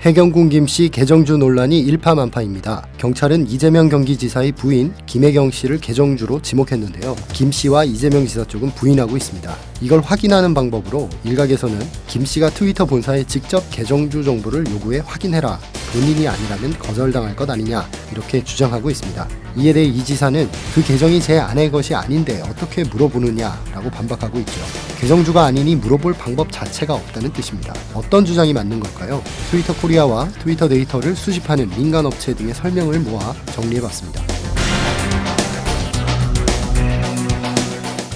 해경군 김씨 계정주 논란이 일파만파입니다. 경찰은 이재명 경기지사의 부인 김혜경 씨를 계정주로 지목했는데요. 김 씨와 이재명 지사 쪽은 부인하고 있습니다. 이걸 확인하는 방법으로 일각에서는 김 씨가 트위터 본사에 직접 계정주 정보를 요구해 확인해라, 본인이 아니라면 거절당할 것 아니냐, 이렇게 주장하고 있습니다. 이에 대해 이 지사는 그 계정이 제 아내 것이 아닌데 어떻게 물어보느냐라고 반박하고 있죠. 계정주가 아니니 물어볼 방법 자체가 없다는 뜻입니다. 어떤 주장이 맞는 걸까요? 트위터 코리아와 트위터 데이터를 수집하는 민간 업체 등의 설명을 모아 정리해봤습니다.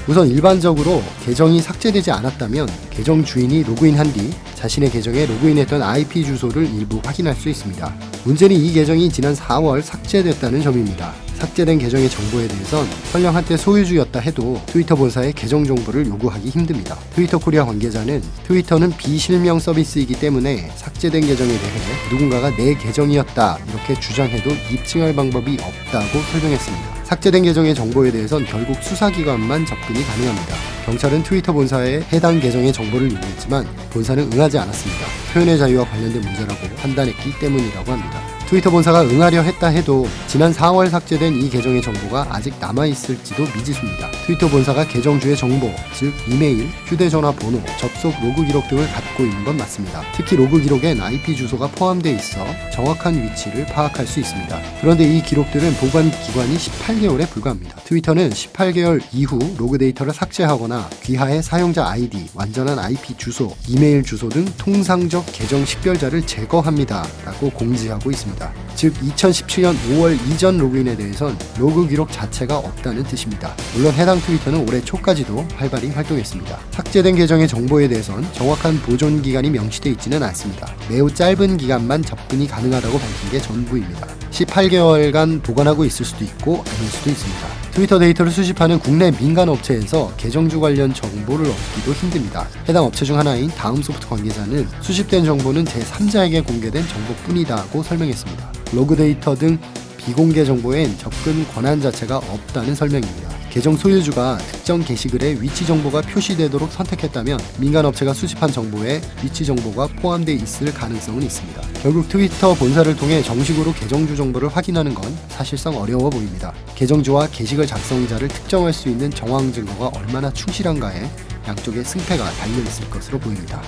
우선 일반적으로 계정이 삭제되지 않았다면 계정 주인이 로그인한 뒤 자신의 계정에 로그인했던 IP 주소를 일부 확인할 수 있습니다. 문제는 이 계정이 지난 4월 삭제됐다는 점입니다. 삭제된 계정의 정보에 대해선 설령 한때 소유주였다 해도 트위터 본사에 계정 정보를 요구하기 힘듭니다. 트위터 코리아 관계자는 트위터는 비실명 서비스이기 때문에 삭제된 계정에 대해 누군가가 내 계정이었다 이렇게 주장해도 입증할 방법이 없다고 설명했습니다. 삭제된 계정의 정보에 대해선 결국 수사기관만 접근이 가능합니다. 경찰은 트위터 본사에 해당 계정의 정보를 요구했지만 본사는 응하지 않았습니다. 표현의 자유와 관련된 문제라고 판단했기 때문이라고 합니다. 트위터 본사가 응하려 했다 해도 지난 4월 삭제된 이 계정의 정보가 아직 남아있을지도 미지수입니다. 트위터 본사가 계정주의 정보, 즉 이메일, 휴대전화 번호, 접속 로그 기록 등을 갖고 있는 건 맞습니다. 특히 로그 기록엔 IP 주소가 포함되어 있어 정확한 위치를 파악할 수 있습니다. 그런데 이 기록들은 보관 기간이 18개월에 불과합니다. 트위터는 18개월 이후 로그 데이터를 삭제하거나 귀하의 사용자 아이디, 완전한 IP 주소, 이메일 주소 등 통상적 계정 식별자를 제거합니다 라고 공지하고 있습니다. 즉 2017년 5월 이전 로그인에 대해선 로그 기록 자체가 없다는 뜻입니다. 물론 해당 트위터는 올해 초까지도 활발히 활동했습니다. 삭제된 계정의 정보에 대해선 정확한 보존 기간이 명시되어 있지는 않습니다. 매우 짧은 기간만 접근이 가능하다고 밝힌 게 전부입니다. 18개월간 보관하고 있을 수도 있고 아닐 수도 있습니다. 트위터 데이터를 수집하는 국내 민간 업체에서 계정주 관련 정보를 얻기도 힘듭니다. 해당 업체 중 하나인 다음소프트 관계자는 수집된 정보는 제3자에게 공개된 정보뿐이다고 설명했습니다. 로그 데이터 등 비공개 정보엔 접근 권한 자체가 없다는 설명입니다. 계정 소유주가 특정 게시글에 위치 정보가 표시되도록 선택했다면 민간 업체가 수집한 정보에 위치 정보가 포함되어 있을 가능성은 있습니다. 결국 트위터 본사를 통해 정식으로 계정주 정보를 확인하는 건 사실상 어려워 보입니다. 계정주와 게시글 작성자를 특정할 수 있는 정황 증거가 얼마나 충실한가에 양쪽의 승패가 달려있을 것으로 보입니다.